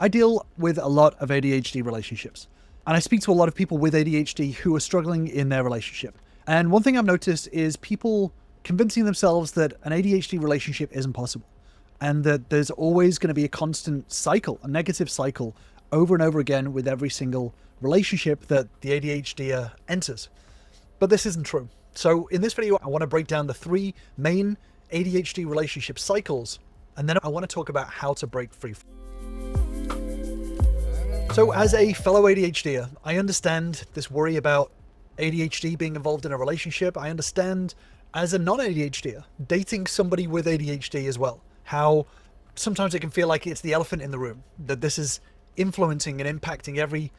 I deal with a lot of ADHD relationships, and I speak to a lot of people with ADHD who are struggling in their relationship. And one thing I've noticed is people convincing themselves that an ADHD relationship isn't possible, and that there's always going to be a constant cycle, a negative cycle, over and over again with every single relationship that the ADHD enters. But this isn't true. So in this video, I want to break down the 3 main ADHD relationship cycles, and then I want to talk about how to break free. So as a fellow ADHDer, I understand this worry about ADHD being involved in a relationship. I understand, as a non-ADHDer, dating somebody with ADHD as well, how sometimes it can feel like it's the elephant in the room, that this is influencing and impacting every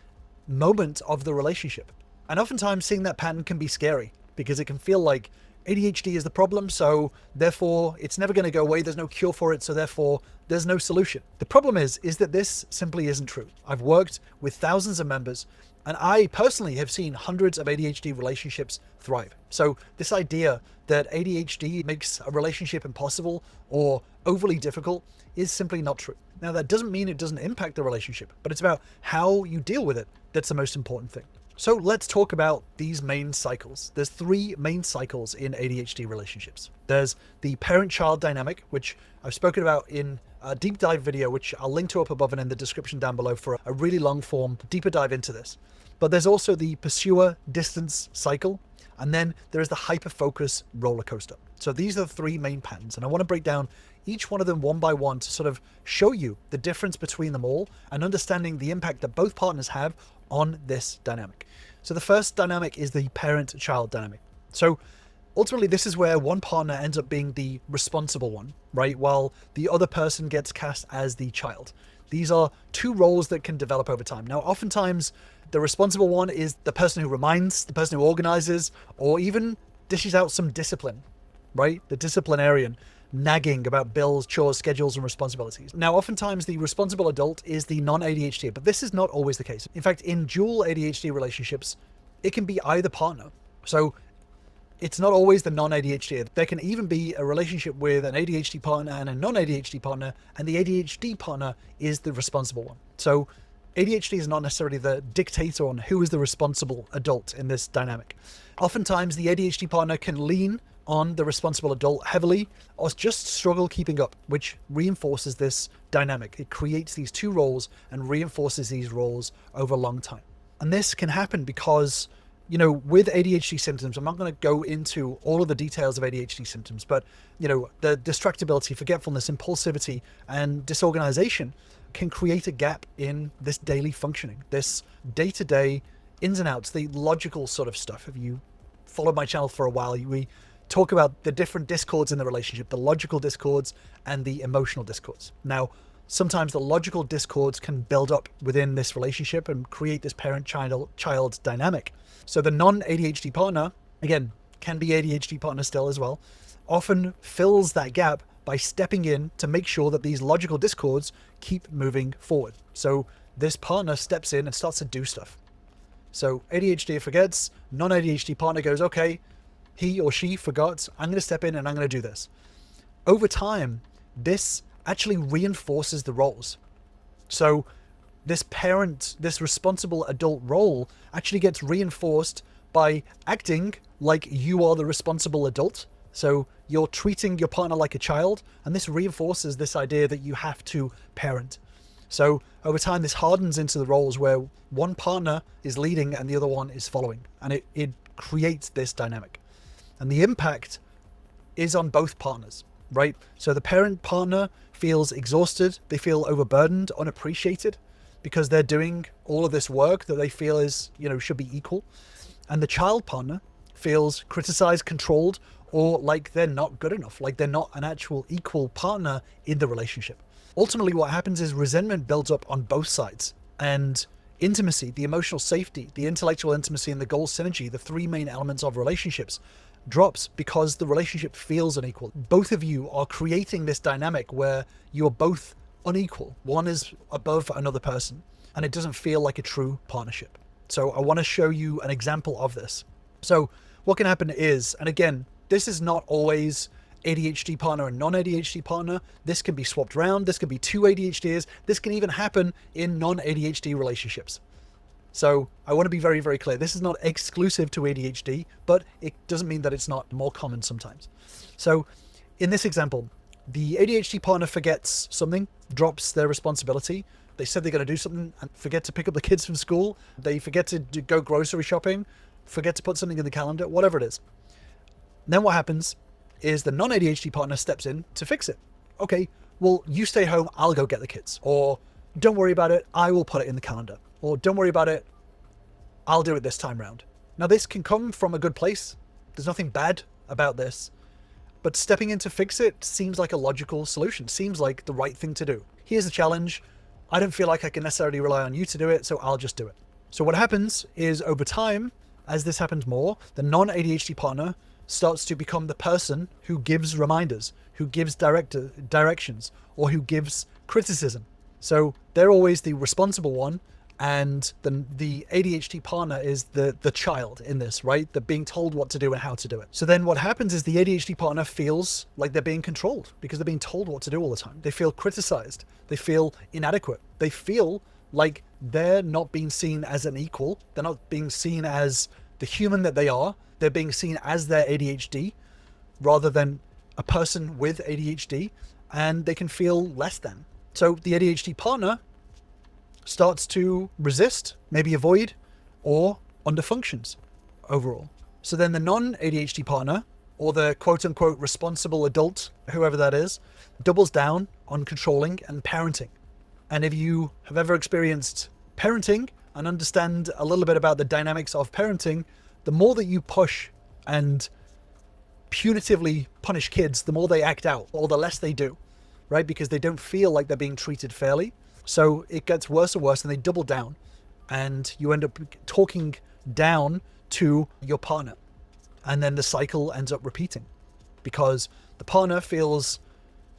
moment of the relationship. And oftentimes seeing that pattern can be scary, because it can feel like ADHD is the problem, so therefore it's never going to go away. There's no cure for it, so therefore there's no solution. The problem is that this simply isn't true. I've worked with thousands of members, and I personally have seen hundreds of ADHD relationships thrive. So this idea that ADHD makes a relationship impossible or overly difficult is simply not true. Now, that doesn't mean it doesn't impact the relationship, but it's about how you deal with it that's the most important thing. So let's talk about these main cycles. There's 3 main cycles in ADHD relationships. There's the parent-child dynamic, which I've spoken about in a deep dive video, which I'll link to up above and in the description down below for a really long form, deeper dive into this. But there's also the pursuer distance cycle, and then there is the hyperfocus rollercoaster. So these are the 3 main patterns, and I want to break down each one of them one by one to sort of show you the difference between them all and understanding the impact that both partners have on this dynamic. So the first dynamic is the parent-child dynamic. So ultimately, this is where one partner ends up being the responsible one, right? While the other person gets cast as the child. These are 2 roles that can develop over time. Now, oftentimes the responsible one is the person who reminds, the person who organizes, or even dishes out some discipline, right? The disciplinarian, nagging about bills, chores, schedules, and responsibilities. Now, oftentimes the responsible adult is the non-ADHD, but this is not always the case. In fact, in dual ADHD relationships, it can be either partner. So it's not always the non-ADHD. There can even be a relationship with an ADHD partner and a non-ADHD partner, and the ADHD partner is the responsible one. So ADHD is not necessarily the dictator on who is the responsible adult in this dynamic. Oftentimes, the ADHD partner can lean on the responsible adult heavily or just struggle keeping up, which reinforces this dynamic. It creates these 2 roles and reinforces these roles over a long time. And this can happen because, with ADHD symptoms, I'm not going to go into all of the details of ADHD symptoms, but, the distractibility, forgetfulness, impulsivity, and disorganization can create a gap in this daily functioning, this day-to-day ins and outs, the logical sort of stuff. If you followed my channel for a while, we talk about the different discords in the relationship, the logical discords and the emotional discords. Now, sometimes the logical discords can build up within this relationship and create this parent-child dynamic. So the non-ADHD partner, again, can be ADHD partner still as well, often fills that gap by stepping in to make sure that these logical discords keep moving forward. So this partner steps in and starts to do stuff. So ADHD forgets, non-ADHD partner goes, okay, he or she forgot, I'm going to step in and I'm going to do this. Over time, this actually reinforces the roles. So this responsible adult role actually gets reinforced by acting like you are the responsible adult. So you're treating your partner like a child, and this reinforces this idea that you have to parent. So over time, this hardens into the roles where one partner is leading and the other one is following, and it creates this dynamic. And the impact is on both partners, right? So the parent partner feels exhausted, they feel overburdened, unappreciated, because they're doing all of this work that they feel is, should be equal. And the child partner feels criticized, controlled, or like they're not good enough, like they're not an actual equal partner in the relationship. Ultimately, what happens is resentment builds up on both sides, and intimacy, the emotional safety, the intellectual intimacy, and the goal synergy, the 3 main elements of relationships, drops because the relationship feels unequal. Both of you are creating this dynamic where you're both unequal. One is above another person, and it doesn't feel like a true partnership. So I want to show you an example of this. So what can happen is, and again, this is not always ADHD partner and non-ADHD partner. This can be swapped around. This can be two ADHDers. This can even happen in non-ADHD relationships. So I want to be very, very clear. This is not exclusive to ADHD, but it doesn't mean that it's not more common sometimes. So in this example, the ADHD partner forgets something, drops their responsibility. They said they're going to do something and forget to pick up the kids from school. They forget to go grocery shopping, forget to put something in the calendar, whatever it is. Then what happens is the non-ADHD partner steps in to fix it. Okay, well, you stay home, I'll go get the kids. Or don't worry about it, I will put it in the calendar. Or don't worry about it, I'll do it this time round. Now this can come from a good place. There's nothing bad about this. But stepping in to fix it seems like a logical solution, seems like the right thing to do. Here's the challenge. I don't feel like I can necessarily rely on you to do it, so I'll just do it. So what happens is over time, as this happens more, the non-ADHD partner starts to become the person who gives reminders, who gives directions, or who gives criticism. So they're always the responsible one, and the ADHD partner is the child in this, right? They're being told what to do and how to do it. So then what happens is the ADHD partner feels like they're being controlled because they're being told what to do all the time. They feel criticized. They feel inadequate. They feel like they're not being seen as an equal. They're not being seen as the human that they are. They're being seen as their ADHD rather than a person with ADHD, and they can feel less than. So the ADHD partner starts to resist, maybe avoid, or underfunctions overall. So then the non-ADHD partner, or the quote-unquote responsible adult, whoever that is, doubles down on controlling and parenting. And if you have ever experienced parenting and understand a little bit about the dynamics of parenting, the more that you push and punitively punish kids, the more they act out, or the less they do, right? Because they don't feel like they're being treated fairly. So it gets worse and worse, and they double down, and you end up talking down to your partner. And then the cycle ends up repeating because the partner feels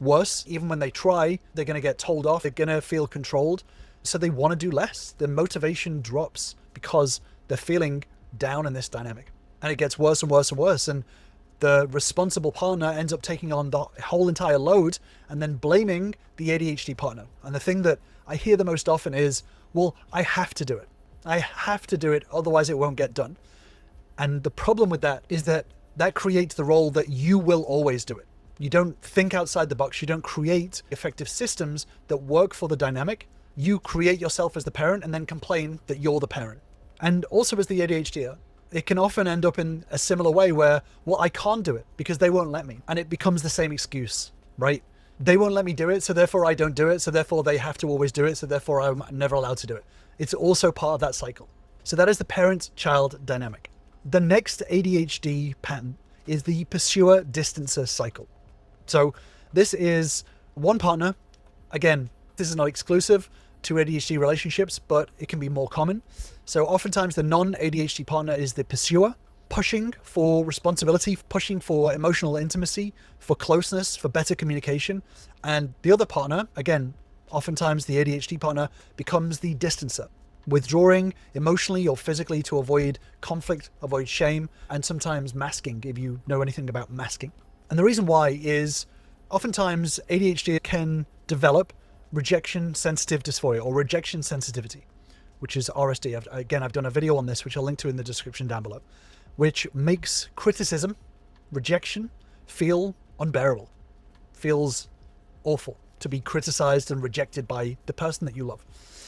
worse. Even when they try, they're going to get told off. They're going to feel controlled. So they want to do less. Their motivation drops because they're feeling down in this dynamic, and it gets worse and worse and worse. And the responsible partner ends up taking on the whole entire load and then blaming the ADHD partner. And the thing that I hear the most often is, well, I have to do it. I have to do it, otherwise it won't get done. And the problem with that is that creates the role that you will always do it. You don't think outside the box. You don't create effective systems that work for the dynamic. You create yourself as the parent and then complain that you're the parent. And also as the ADHDer, it can often end up in a similar way where, well, I can't do it because they won't let me. And it becomes the same excuse, right? They won't let me do it, so therefore I don't do it, so therefore they have to always do it, so therefore I'm never allowed to do it. It's also part of that cycle. So that is the parent-child dynamic. The next ADHD pattern is the pursuer-distancer cycle. So this is one partner. Again, this is not exclusive to ADHD relationships, but it can be more common. So oftentimes the non-ADHD partner is the pursuer, pushing for responsibility, pushing for emotional intimacy, for closeness, for better communication. And the other partner, again, oftentimes the ADHD partner, becomes the distancer, withdrawing emotionally or physically to avoid conflict, avoid shame, and sometimes masking, if you know anything about masking. And the reason why is oftentimes ADHD can develop rejection sensitive dysphoria, or rejection sensitivity, which is RSD. I've done a video on this, which I'll link to in the description down below, which makes criticism, rejection, feel unbearable, feels awful to be criticized and rejected by the person that you love.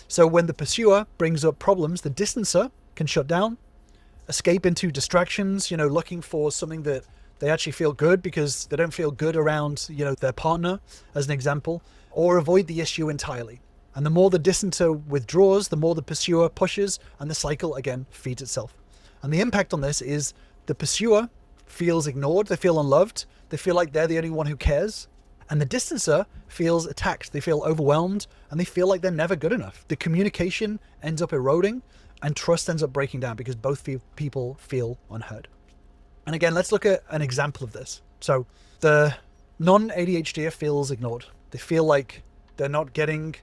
So when the pursuer brings up problems, the distancer can shut down, escape into distractions, looking for something that they actually feel good because they don't feel good around, their partner, as an example, or avoid the issue entirely. And the more the distancer withdraws, the more the pursuer pushes, and the cycle again feeds itself. And the impact on this is the pursuer feels ignored, they feel unloved, they feel like they're the only one who cares. And the distancer feels attacked, they feel overwhelmed, and they feel like they're never good enough. The communication ends up eroding, and trust ends up breaking down because both people feel unheard. And again, let's look at an example of this. So the non-ADHD feels ignored. They feel like they're not getting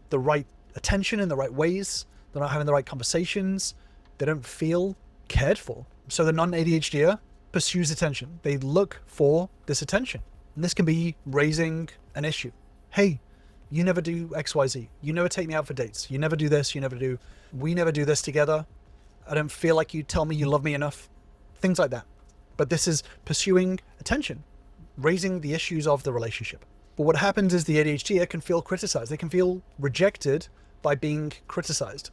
the right attention in the right ways. They're not having the right conversations. They don't feel cared for. So the non-ADHD pursues attention. They look for this attention. And this can be raising an issue. Hey, you never do XYZ. You never take me out for dates. You never do this. We never do this together. I don't feel like you tell me you love me enough. Things like that. But this is pursuing attention, raising the issues of the relationship. But what happens is the ADHDer can feel criticized. They can feel rejected by being criticized.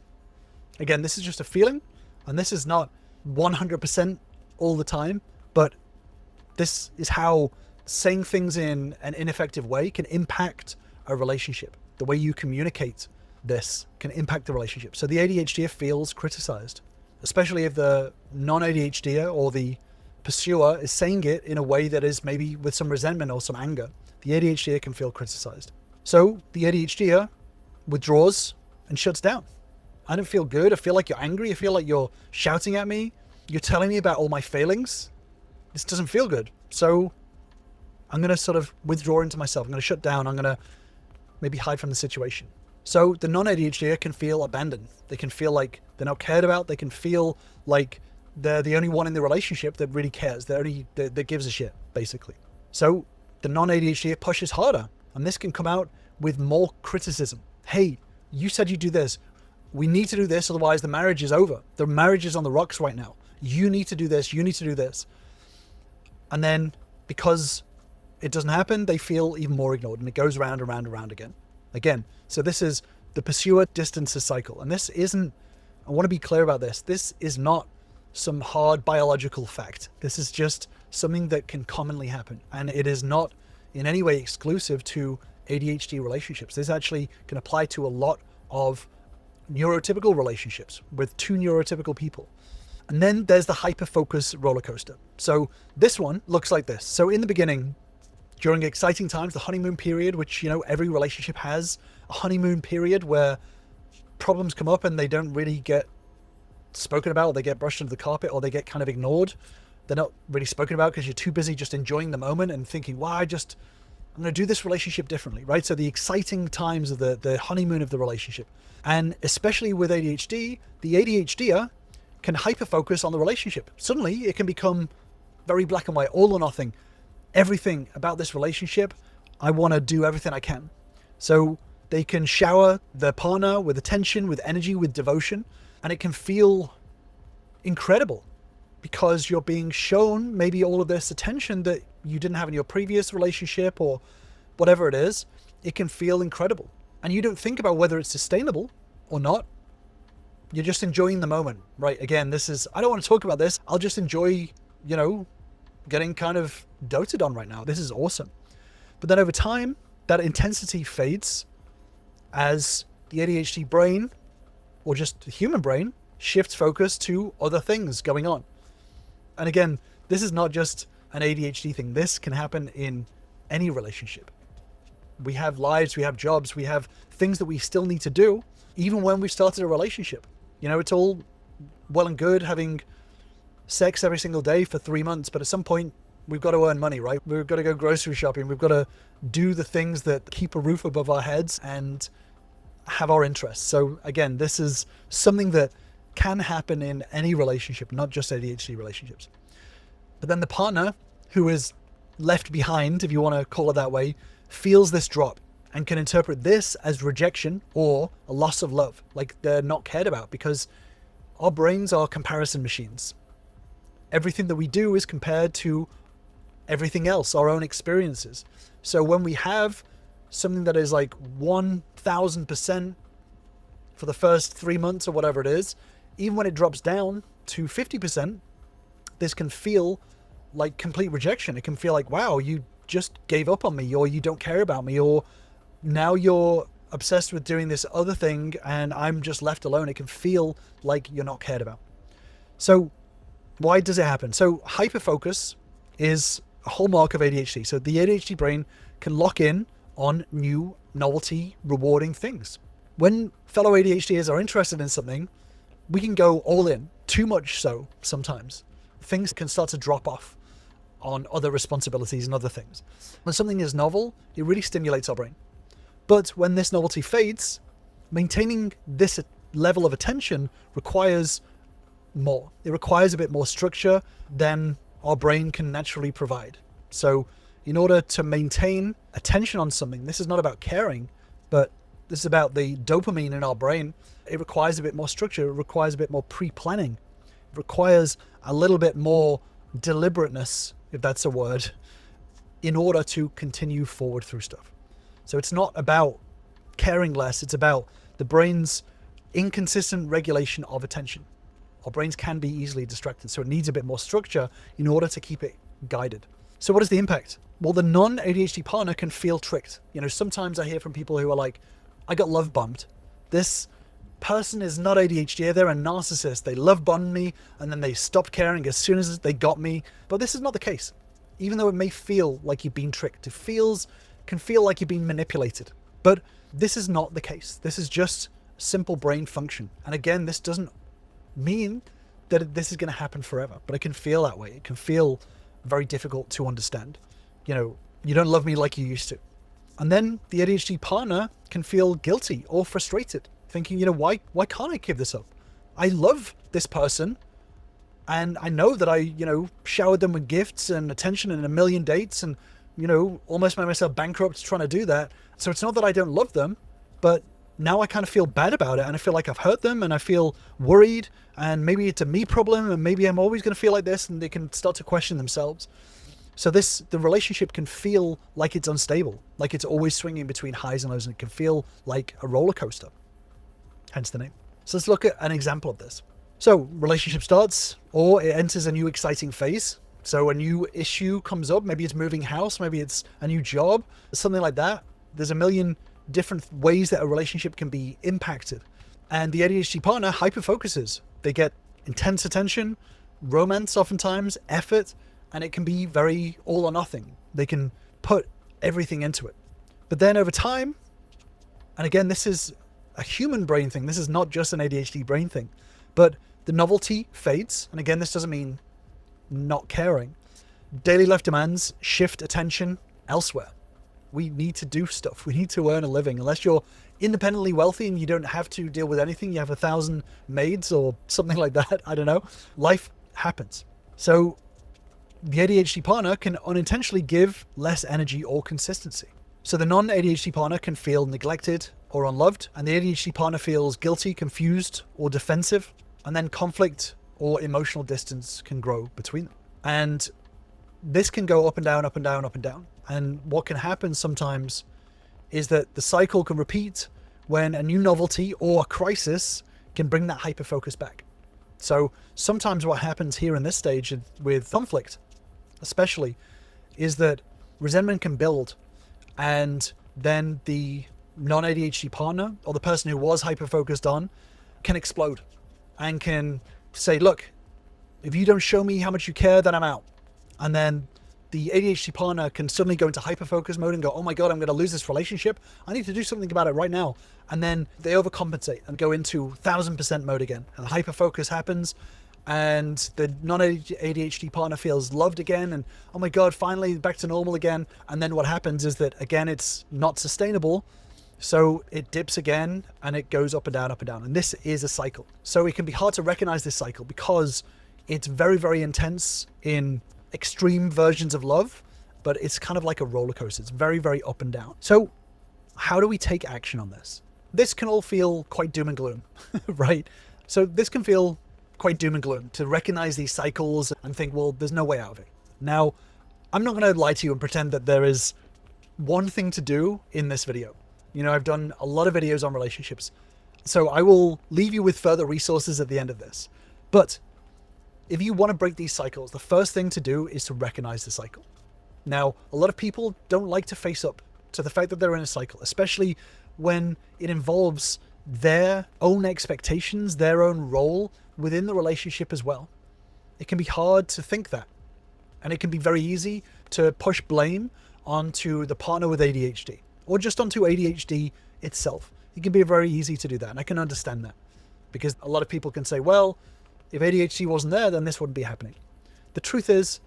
Again, this is just a feeling, and this is not 100% all the time, but this is how saying things in an ineffective way can impact a relationship. The way you communicate this can impact the relationship. So the ADHDer feels criticized, especially if the non-ADHDer or the pursuer is saying it in a way that is maybe with some resentment or some anger. The ADHDer can feel criticized. So the ADHDer withdraws and shuts down. I don't feel good. I feel like you're angry. I feel like you're shouting at me. You're telling me about all my failings. This doesn't feel good. So I'm going to sort of withdraw into myself. I'm going to shut down. I'm going to maybe hide from the situation. So the non-ADHDer can feel abandoned. They can feel like they're not cared about. They can feel like they're the only one in the relationship that really cares. That gives a shit, basically. So the non-ADHDer pushes harder, and this can come out with more criticism. Hey, you said you do this. We need to do this, otherwise the marriage is over. The marriage is on the rocks right now. You need to do this. You need to do this. And then because it doesn't happen, they feel even more ignored, and it goes round and round and round again. So this is the pursuer distances cycle. And this isn't, I want to be clear about this. This is not some hard biological fact. This is just something that can commonly happen. And it is not in any way exclusive to ADHD relationships. This actually can apply to a lot of neurotypical relationships with two neurotypical people. And then there's the hyperfocus rollercoaster. So this one looks like this. So in the beginning, during exciting times, the honeymoon period, which, every relationship has a honeymoon period where problems come up and they don't really get spoken about, or they get brushed under the carpet, or they get kind of ignored. They're not really spoken about because you're too busy just enjoying the moment and thinking, wow, I'm going to do this relationship differently, right? So the exciting times of the honeymoon of the relationship. And especially with ADHD, the ADHDer can hyperfocus on the relationship. Suddenly it can become very black and white, all or nothing. Everything about this relationship, I want to do everything I can. So they can shower their partner with attention, with energy, with devotion, and it can feel incredible because you're being shown maybe all of this attention that you didn't have in your previous relationship or whatever it is. It can feel incredible. And you don't think about whether it's sustainable or not. You're just enjoying the moment, right? Again, I don't want to talk about this. I'll just enjoy, getting kind of doted on right now. This is awesome. But then over time, that intensity fades as the ADHD brain, or just the human brain, shifts focus to other things going on. And again, this is not just an ADHD thing. This can happen in any relationship. We have lives, we have jobs, we have things that we still need to do, even when we've started a relationship. It's all well and good having sex every single day for 3 months, but at some point we've got to earn money, right? We've got to go grocery shopping. We've got to do the things that keep a roof above our heads and have our interests. So again, this is something that can happen in any relationship, not just ADHD relationships. But then the partner who is left behind, if you want to call it that way, feels this drop and can interpret this as rejection or a loss of love, like they're not cared about, because our brains are comparison machines. Everything that we do is compared to everything else, our own experiences. So when we have something that is like 1000% for the first 3 months or whatever it is, even when it drops down to 50%, this can feel like complete rejection. It can feel like, wow, you just gave up on me, or you don't care about me, or now you're obsessed with doing this other thing and I'm just left alone. It can feel like you're not cared about. So why does it happen? So hyperfocus is a hallmark of ADHD. So the ADHD brain can lock in on new, novelty, rewarding things. When fellow ADHDers are interested in something, we can go all in, too much so sometimes. Things can start to drop off on other responsibilities and other things. When something is novel, it really stimulates our brain. But when this novelty fades, maintaining this level of attention requires more. It requires a bit more structure than our brain can naturally provide. So In order to maintain attention on something, this is not about caring, but this is about the dopamine in our brain. It requires a bit more structure. It requires a bit more pre-planning. It requires a little bit more deliberateness, if that's a word, in order to continue forward through stuff. So it's not about caring less. It's about the brain's inconsistent regulation of attention. Our brains can be easily distracted, so it needs a bit more structure in order to keep it guided. So what is the impact? Well, the non-ADHD partner can feel tricked. Sometimes I hear from people who are like, I got love bombed. This person is not ADHD, they're a narcissist. They love bombed me and then they stopped caring as soon as they got me. But this is not the case. Even though it may feel like you've been tricked, it can feel like you've been manipulated. But this is not the case. This is just simple brain function. And again, this doesn't mean that this is going to happen forever, but it can feel that way. It can feel very difficult to understand. You don't love me like you used to. And then the ADHD partner can feel guilty or frustrated, thinking, why can't I give this up? I love this person. And I know that I, showered them with gifts and attention and a million dates and, almost made myself bankrupt trying to do that. So it's not that I don't love them, but now I kind of feel bad about it. And I feel like I've hurt them and I feel worried and maybe it's a me problem and maybe I'm always going to feel like this, and they can start to question themselves. So the relationship can feel like it's unstable, like it's always swinging between highs and lows, and it can feel like a roller coaster, hence the name. So let's look at an example of this. So relationship starts, or it enters a new exciting phase. So a new issue comes up, maybe it's moving house, maybe it's a new job, something like that. There's a million different ways that a relationship can be impacted. And the ADHD partner hyperfocuses. They get intense attention, romance oftentimes, effort, and it can be very all or nothing. They can put everything into it. But then over time, and again, this is a human brain thing. This is not just an ADHD brain thing, but the novelty fades. And again, this doesn't mean not caring. Daily life demands shift attention elsewhere. We need to do stuff. We need to earn a living. Unless you're independently wealthy and you don't have to deal with anything, you have 1,000 maids or something like that. I don't know. Life happens. So the ADHD partner can unintentionally give less energy or consistency. So the non-ADHD partner can feel neglected or unloved, and the ADHD partner feels guilty, confused, or defensive, and then conflict or emotional distance can grow between them. And this can go up and down, up and down, up and down. And what can happen sometimes is that the cycle can repeat when a new novelty or a crisis can bring that hyperfocus back. So sometimes what happens here in this stage with conflict, especially, is that resentment can build, and then the non-ADHD partner or the person who was hyper-focused on can explode and can say, look, if you don't show me how much you care, then I'm out. And then the ADHD partner can suddenly go into hyper-focus mode and go, oh my God, I'm going to lose this relationship. I need to do something about it right now. And then they overcompensate and go into 1,000% mode again. And hyper-focus happens, and the non-ADHD partner feels loved again. And oh my God, finally back to normal again. And then what happens is that, again, it's not sustainable. So it dips again and it goes up and down, up and down. And this is a cycle. So it can be hard to recognize this cycle because it's very, very intense in extreme versions of love, but it's kind of like a roller coaster. It's very, very up and down. So how do we take action on this? This can all feel quite doom and gloom, right? So this can feel quite doom and gloom to recognize these cycles and think, well, there's no way out of it. Now, I'm not going to lie to you and pretend that there is one thing to do in this video. I've done a lot of videos on relationships, so I will leave you with further resources at the end of this. But if you want to break these cycles, the first thing to do is to recognize the cycle. Now, a lot of people don't like to face up to the fact that they're in a cycle, especially when it involves their own expectations, their own role within the relationship as well. It can be hard to think that. And it can be very easy to push blame onto the partner with ADHD or just onto ADHD itself. It can be very easy to do that. And I can understand that because a lot of people can say, well, if ADHD wasn't there, then this wouldn't be happening. The truth is,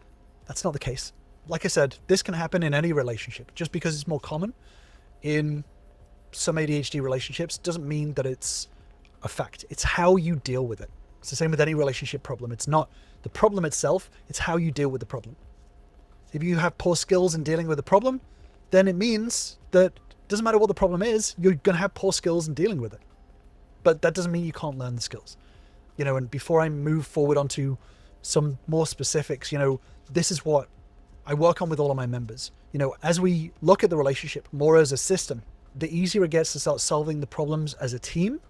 that's not the case. Like I said, this can happen in any relationship. Just because it's more common in some ADHD relationships doesn't mean that it's a fact. It's how you deal with it. It's the same with any relationship problem. It's not the problem itself, it's how you deal with the problem. If you have poor skills in dealing with a problem, then it means that it doesn't matter what the problem is, you're going to have poor skills in dealing with it. But that doesn't mean you can't learn the skills. And before I move forward onto some more specifics, this is what I work on with all of my members. As we look at the relationship more as a system, the easier it gets to start solving the problems as a team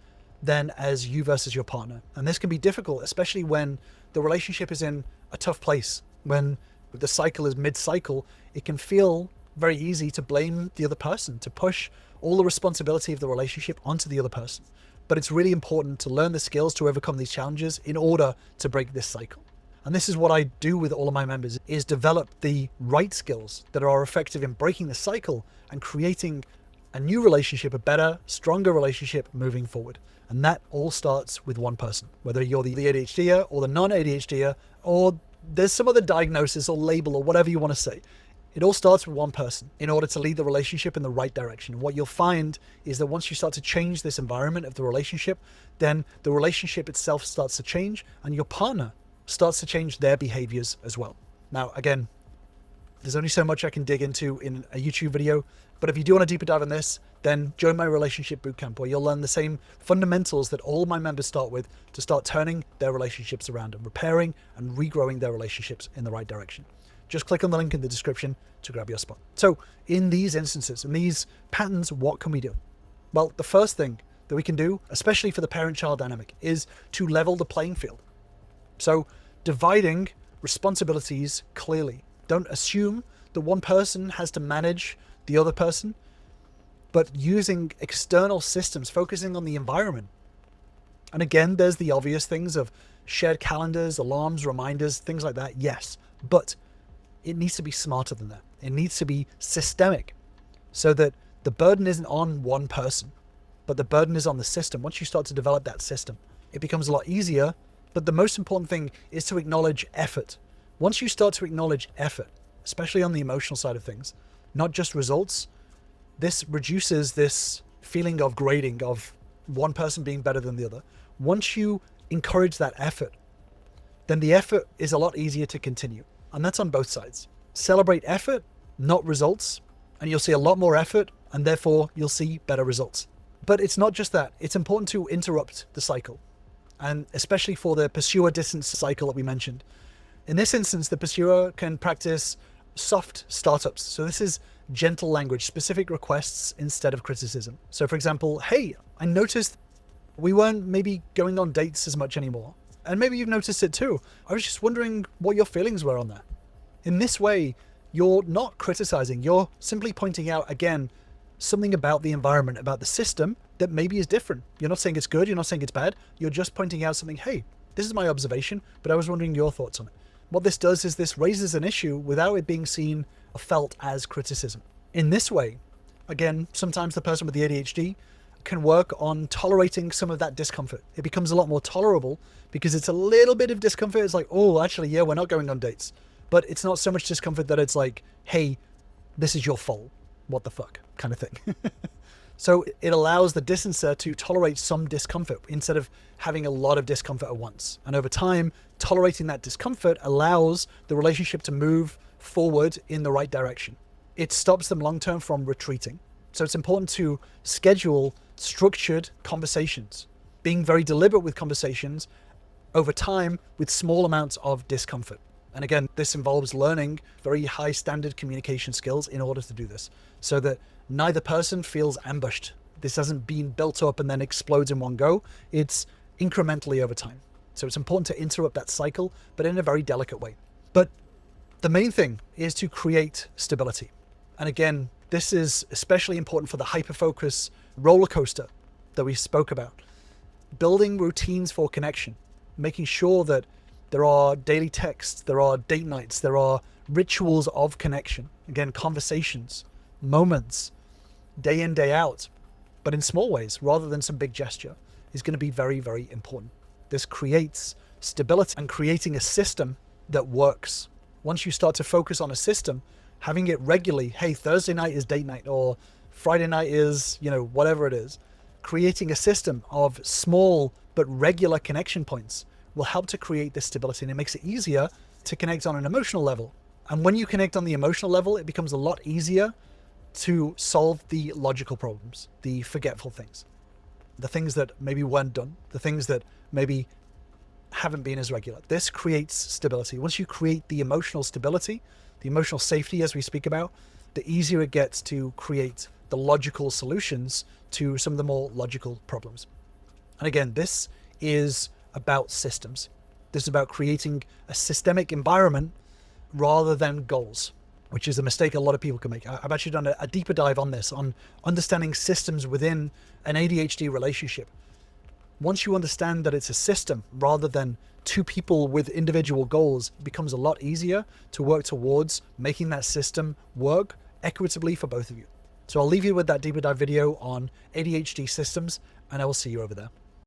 than as you versus your partner. And this can be difficult, especially when the relationship is in a tough place. When the cycle is mid-cycle, it can feel very easy to blame the other person, to push all the responsibility of the relationship onto the other person. But it's really important to learn the skills to overcome these challenges in order to break this cycle. And this is what I do with all of my members, is develop the right skills that are effective in breaking the cycle and creating a new relationship, a better, stronger relationship moving forward. And that all starts with one person, whether you're the ADHDer or the non-ADHDer, or there's some other diagnosis or label or whatever you want to say. It all starts with one person in order to lead the relationship in the right direction. And what you'll find is that once you start to change this environment of the relationship, then the relationship itself starts to change and your partner starts to change their behaviors as well. Now, again, there's only so much I can dig into in a YouTube video, but if you do want a deeper dive on this, then join my relationship bootcamp, where you'll learn the same fundamentals that all my members start with to start turning their relationships around and repairing and regrowing their relationships in the right direction. Just click on the link in the description to grab your spot. So in these instances, in these patterns, what can we do? Well, the first thing that we can do, especially for the parent-child dynamic, is to level the playing field. So dividing responsibilities clearly. Don't assume that one person has to manage the other person, but using external systems, focusing on the environment. And again, there's the obvious things of shared calendars, alarms, reminders, things like that. Yes, but it needs to be smarter than that. It needs to be systemic so that the burden isn't on one person, but the burden is on the system. Once you start to develop that system, it becomes a lot easier. But the most important thing is to acknowledge effort. Once you start to acknowledge effort, especially on the emotional side of things, not just results, this reduces this feeling of grading, of one person being better than the other. Once you encourage that effort, then the effort is a lot easier to continue. And that's on both sides. Celebrate effort, not results, and you'll see a lot more effort, and therefore you'll see better results. But it's not just that. It's important to interrupt the cycle, and especially for the pursuer distance cycle that we mentioned. In this instance, the pursuer can practice soft startups. So this is gentle language, specific requests instead of criticism. So for example, hey, I noticed we weren't maybe going on dates as much anymore. And maybe you've noticed it too. I was just wondering what your feelings were on that. In this way, you're not criticizing. You're simply pointing out, again, something about the environment, about the system that maybe is different. You're not saying it's good. You're not saying it's bad. You're just pointing out something. Hey, this is my observation, but I was wondering your thoughts on it. What this does is this raises an issue without it being seen or felt as criticism. In this way, again, sometimes the person with the ADHD can work on tolerating some of that discomfort. It becomes a lot more tolerable because it's a little bit of discomfort. It's like, oh, actually, yeah, we're not going on dates. But it's not so much discomfort that it's like, hey, this is your fault. What the fuck kind of thing. So it allows the distancer to tolerate some discomfort instead of having a lot of discomfort at once. And over time, tolerating that discomfort allows the relationship to move forward in the right direction. It stops them long-term from retreating. So it's important to schedule structured conversations, being very deliberate with conversations over time with small amounts of discomfort. And again, this involves learning very high standard communication skills in order to do this, so that neither person feels ambushed. This hasn't been built up and then explodes in one go. It's incrementally over time. So it's important to interrupt that cycle, but in a very delicate way. But the main thing is to create stability. And again, this is especially important for the Hyperfocus Rollercoaster that we spoke about. Building routines for connection, making sure that there are daily texts, there are date nights, there are rituals of connection. Again, conversations, moments, day in, day out, but in small ways rather than some big gesture is going to be very, very important. This creates stability and creating a system that works. Once you start to focus on a system, having it regularly, hey, Thursday night is date night or Friday night is, whatever it is, creating a system of small but regular connection points will help to create this stability, and it makes it easier to connect on an emotional level. And when you connect on the emotional level, it becomes a lot easier to solve the logical problems, the forgetful things, the things that maybe weren't done, the things that maybe haven't been as regular. This creates stability. Once you create the emotional stability, the emotional safety, as we speak about, the easier it gets to create the logical solutions to some of the more logical problems. And again, this is about systems. This is about creating a systemic environment rather than goals, which is a mistake a lot of people can make. I've actually done a deeper dive on this, on understanding systems within an ADHD relationship. Once you understand that it's a system rather than two people with individual goals, it becomes a lot easier to work towards making that system work equitably for both of you. So I'll leave you with that deeper dive video on ADHD systems, and I will see you over there.